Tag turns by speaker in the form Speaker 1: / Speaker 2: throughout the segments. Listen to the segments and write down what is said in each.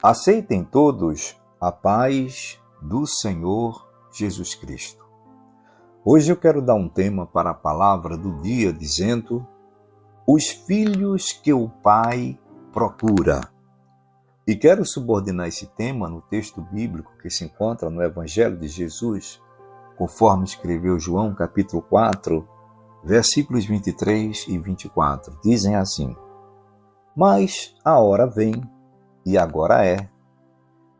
Speaker 1: Aceitem todos a paz do Senhor Jesus Cristo. Hoje eu quero dar um tema para a palavra do dia dizendo: os filhos que o Pai procura. E quero subordinar esse tema no texto bíblico que se encontra no Evangelho de Jesus, conforme escreveu João capítulo 4, versículos 23 e 24. Dizem assim: mas a hora vem, e agora é,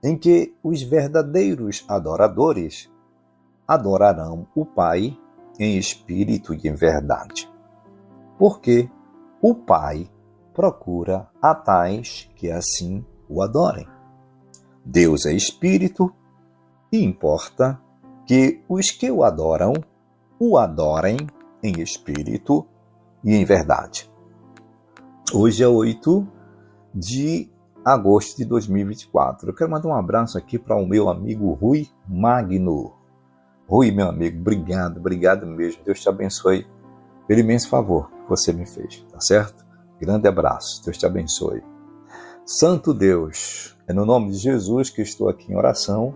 Speaker 1: em que os verdadeiros adoradores adorarão o Pai em espírito e em verdade. Porque o Pai procura a tais que assim o adorem. Deus é espírito e importa que os que o adorem em espírito e em verdade. Hoje é 8 de agosto de 2024. Eu quero mandar um abraço aqui para o meu amigo Rui Magno. Rui, meu amigo, obrigado mesmo. Deus te abençoe pelo imenso favor que você me fez, tá certo? Grande abraço, Deus te abençoe. Santo Deus, é no nome de Jesus que estou aqui em oração.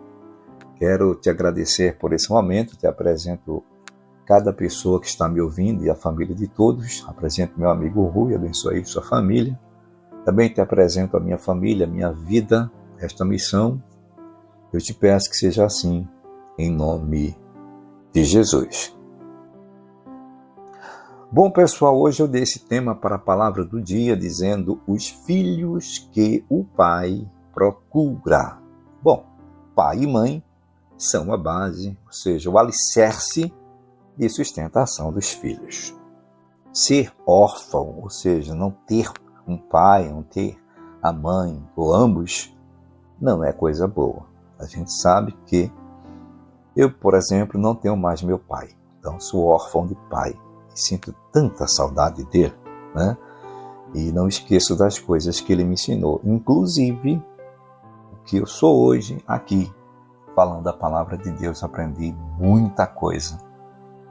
Speaker 1: Quero te agradecer por esse momento, te apresento cada pessoa que está me ouvindo e a família de todos. Apresento meu amigo Rui, abençoe sua família. Também te apresento a minha família, a minha vida, esta missão. Eu te peço que seja assim, em nome de Jesus. Bom, pessoal, hoje eu dei esse tema para a palavra do dia, dizendo os filhos que o Pai procura. Bom, pai e mãe são a base, ou seja, o alicerce de sustentação dos filhos. Ser órfão, ou seja, não ter um pai, não ter a mãe, ou ambos, não é coisa boa. A gente sabe que eu, por exemplo, não tenho mais meu pai. Então, sou órfão de pai. E sinto tanta saudade dele, né? E não esqueço das coisas que ele me ensinou. Inclusive, o que eu sou hoje aqui, falando a palavra de Deus, aprendi muita coisa.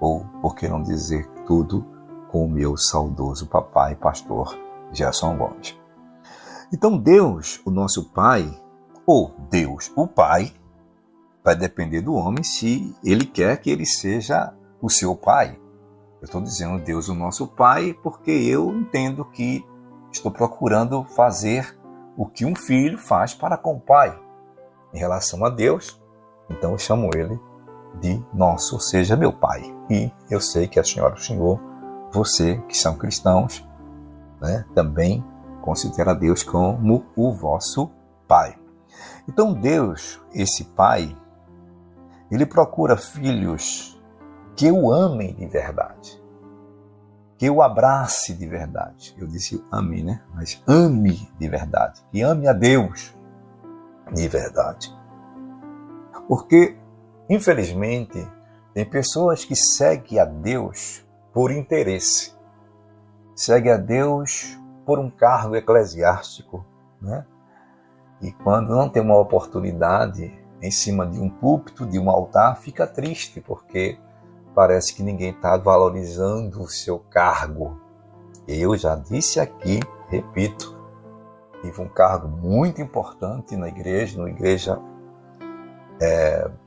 Speaker 1: Ou, por que não dizer tudo, com o meu saudoso papai, pastor Gerson Gomes. Então, Deus, o nosso Pai, ou Deus, o Pai, vai depender do homem se ele quer que ele seja o seu pai. Eu estou dizendo Deus, o nosso Pai, porque eu entendo que estou procurando fazer o que um filho faz para com o pai. Em relação a Deus, então eu chamo ele de nosso, ou seja, meu pai. E eu sei que a senhora, o senhor, você que são cristãos, né, também considera Deus como o vosso pai. Então Deus, esse pai, ele procura filhos que o amem de verdade, que o abrace de verdade. Eu disse ame, né? Mas ame de verdade, que ame a Deus de verdade. Porque, infelizmente, tem pessoas que seguem a Deus por interesse, seguem a Deus por um cargo eclesiástico, né? E quando não tem uma oportunidade em cima de um púlpito, de um altar, fica triste, porque parece que ninguém está valorizando o seu cargo. Eu já disse aqui, repito, tive um cargo muito importante na igreja, numa igreja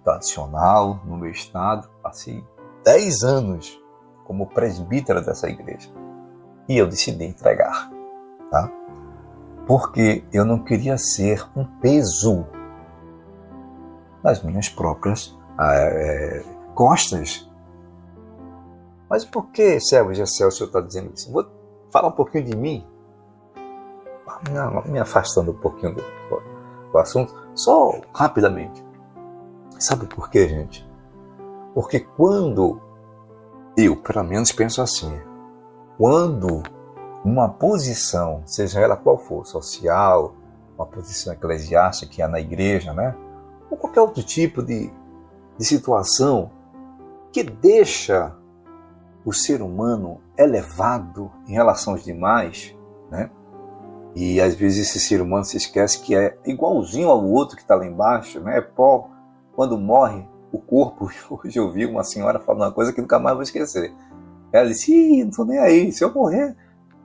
Speaker 1: tradicional no meu estado. Passei 10 anos como presbítero dessa igreja. E eu decidi entregar, tá? Porque eu não queria ser um peso nas minhas próprias costas. Mas por que, servo Gessel, o senhor está dizendo isso? Vou falar um pouquinho de mim, me afastando um pouquinho do assunto, só rapidamente. Sabe por quê, gente? Porque quando eu, pelo menos, penso assim, quando uma posição, seja ela qual for, social, uma posição eclesiástica que é na igreja, né? Ou qualquer outro tipo de situação que deixa o ser humano elevado em relação aos demais, né? E às vezes esse ser humano se esquece que é igualzinho ao outro que está lá embaixo, né? É pó. Quando morre o corpo, hoje eu vi uma senhora falando uma coisa que nunca mais vou esquecer. Ela disse, não estou nem aí, se eu morrer,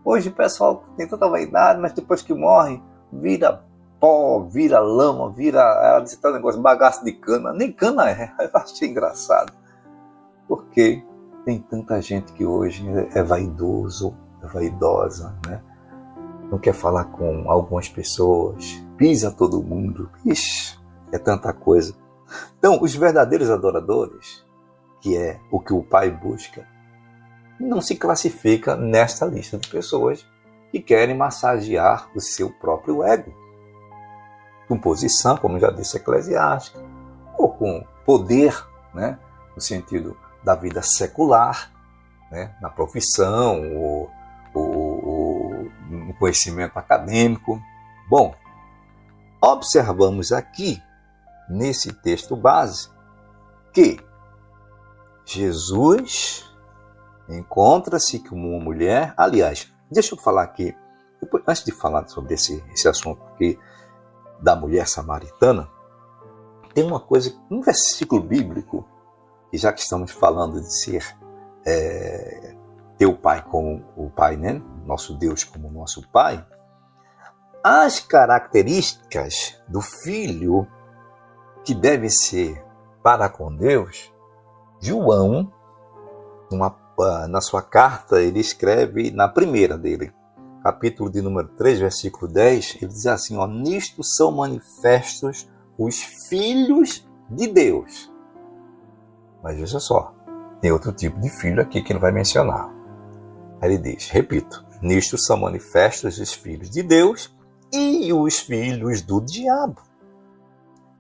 Speaker 1: hoje o pessoal tem tanta vaidade, mas depois que morre, vira pó, vira lama, vira... Ela disse tal negócio, bagaço de cana. Nem cana é. Eu achei engraçado. Porque tem tanta gente que hoje é vaidoso, é vaidosa, né? Não quer falar com algumas pessoas, pisa todo mundo. Ixi, é tanta coisa. Então, os verdadeiros adoradores, que é o que o Pai busca, não se classifica nesta lista de pessoas que querem massagear o seu próprio ego. Com posição, como já disse, eclesiástica, ou com poder, né, no sentido da vida secular, né, na profissão, ou no conhecimento acadêmico. Bom, observamos aqui, nesse texto base, que Jesus encontra-se com uma mulher. Aliás, deixa eu falar aqui, depois, antes de falar sobre esse assunto aqui da mulher samaritana, tem uma coisa, um versículo bíblico, e já que estamos falando de ser ter o Pai como o Pai, né? Nosso Deus como nosso Pai, as características do filho que deve ser para com Deus, João, na sua carta, ele escreve na primeira dele, capítulo de número 3, versículo 10, ele diz assim, ó, nisto são manifestos os filhos de Deus. Mas veja só, tem outro tipo de filho aqui que ele vai mencionar. Aí ele diz, repito, nisto são manifestos os filhos de Deus e os filhos do diabo.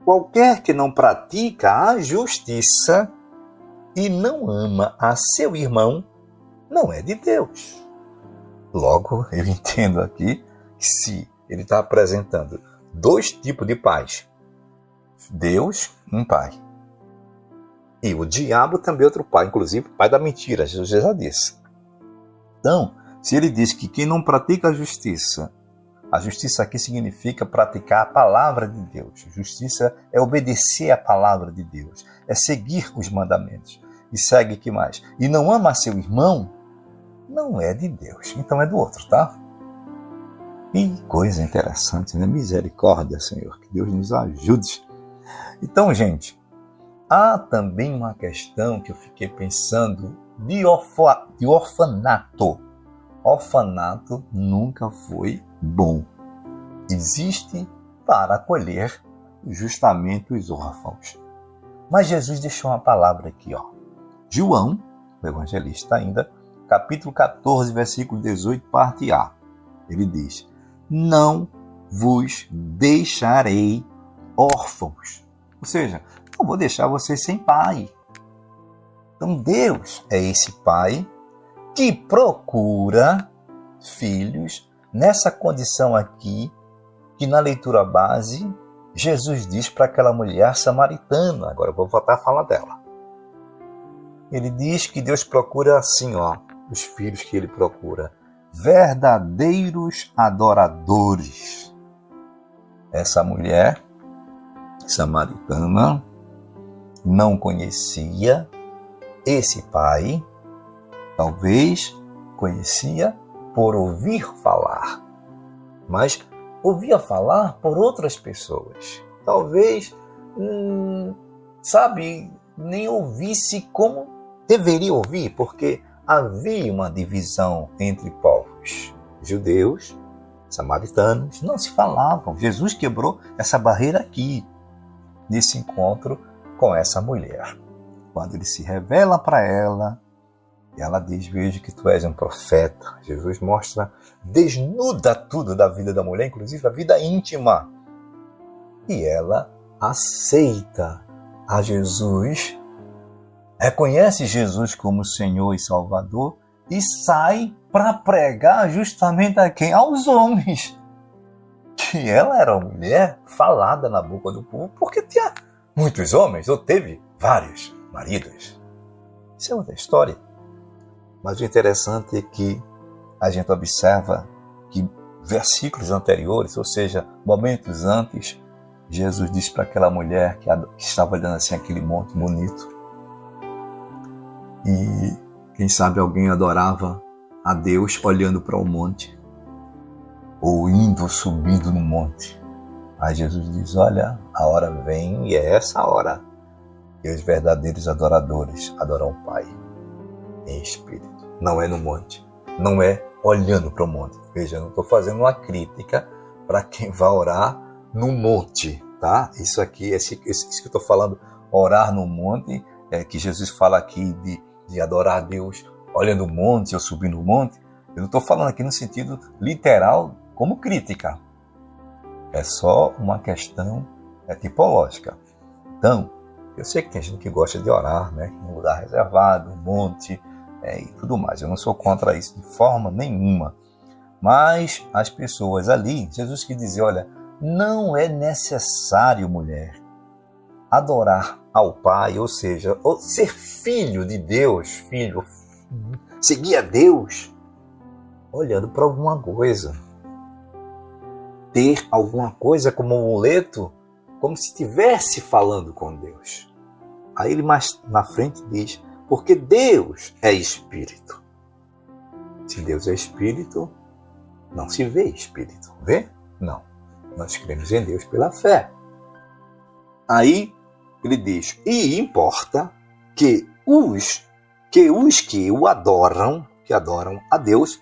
Speaker 1: Qualquer que não pratica a justiça e não ama a seu irmão, não é de Deus. Logo, eu entendo aqui que se ele está apresentando dois tipos de pais, Deus, um pai, e o diabo também outro pai, inclusive pai da mentira, Jesus já disse. Então, se ele diz que quem não pratica a justiça aqui significa praticar a palavra de Deus. Justiça é obedecer a palavra de Deus, é seguir os mandamentos. E segue que mais? E não ama seu irmão, não é de Deus, então é do outro, tá? Que coisa interessante, né? Misericórdia, Senhor, que Deus nos ajude. Então, gente, há também uma questão que eu fiquei pensando de orfanato. Orfanato nunca foi bom. Existe para acolher justamente os órfãos. Mas Jesus deixou uma palavra aqui, ó. João, o evangelista ainda, capítulo 14, versículo 18, parte A. Ele diz, não vos deixarei órfãos. Ou seja, não vou deixar vocês sem pai. Então Deus é esse pai que procura filhos nessa condição aqui, que na leitura base, Jesus diz para aquela mulher samaritana. Agora eu vou voltar a falar dela. Ele diz que Deus procura assim, ó, os filhos que ele procura, verdadeiros adoradores. Essa mulher samaritana não conhecia esse pai, talvez conhecia por ouvir falar, mas ouvia falar por outras pessoas. Talvez, nem ouvisse como deveria ouvir, porque havia uma divisão entre povos. Judeus, samaritanos, não se falavam. Jesus quebrou essa barreira aqui, nesse encontro com essa mulher. Quando ele se revela para ela, ela diz, vejo que tu és um profeta. Jesus desnuda tudo da vida da mulher, inclusive a vida íntima. E ela aceita a Jesus, reconhece Jesus como Senhor e Salvador e sai para pregar justamente a quem? Aos homens. Que ela era uma mulher falada na boca do povo porque tinha muitos homens, ou teve vários maridos. Isso é outra história. Mas o interessante é que a gente observa que versículos anteriores, ou seja, momentos antes, Jesus disse para aquela mulher que estava olhando assim aquele monte bonito. E quem sabe alguém adorava a Deus olhando para o monte, ou indo, subindo no monte. Aí Jesus diz, olha, a hora vem e é essa hora que os verdadeiros adoradores adoram o Pai em espírito. Não é no monte, não é olhando para o monte. Veja, eu não estou fazendo uma crítica para quem vai orar no monte, tá? Isso aqui, isso que eu estou falando, orar no monte, que Jesus fala aqui de adorar a Deus olhando o monte ou subindo o monte. Eu não estou falando aqui no sentido literal como crítica. É só uma questão tipológica. Então, eu sei que tem gente que gosta de orar, né? Em lugar reservado, um monte e tudo mais. Eu não sou contra isso de forma nenhuma. Mas as pessoas ali, Jesus quis dizer, olha, não é necessário, mulher, adorar ao Pai, ou seja, ser filho de Deus, seguir a Deus, olhando para alguma coisa. Ter alguma coisa como um amuleto, como se estivesse falando com Deus. Aí ele mais na frente diz, porque Deus é Espírito. Se Deus é Espírito, não se vê Espírito. Vê? Não. Nós cremos em Deus pela fé. Aí ele diz, e importa que os que o adoram, que adoram a Deus,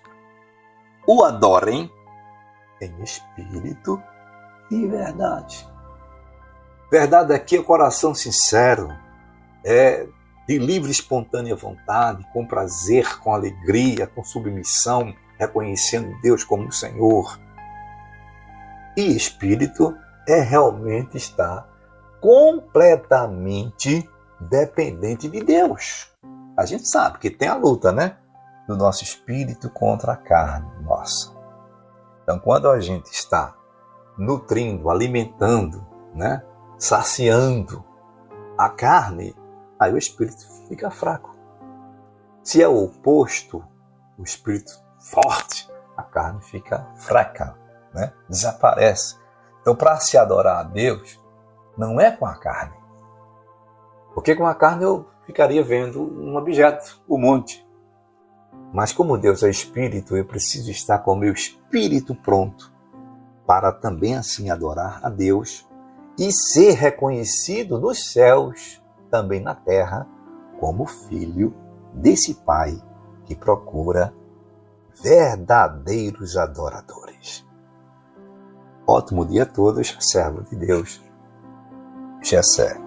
Speaker 1: o adorem em espírito e verdade. Verdade aqui é coração sincero, é de livre e espontânea vontade, com prazer, com alegria, com submissão, reconhecendo Deus como o Senhor. E espírito é realmente estar completamente dependente de Deus. A gente sabe que tem a luta, né? Do nosso espírito contra a carne nossa. Então, quando a gente está nutrindo, alimentando, né? Saciando a carne, aí o espírito fica fraco. Se é o oposto, o espírito forte, a carne fica fraca, né? Desaparece. Então, para se adorar a Deus, não é com a carne. Porque com a carne eu ficaria vendo um objeto, o monte. Mas como Deus é espírito, eu preciso estar com o meu espírito pronto para também assim adorar a Deus e ser reconhecido nos céus, também na terra, como filho desse Pai que procura verdadeiros adoradores. Ótimo dia a todos, servo de Deus, Jessé.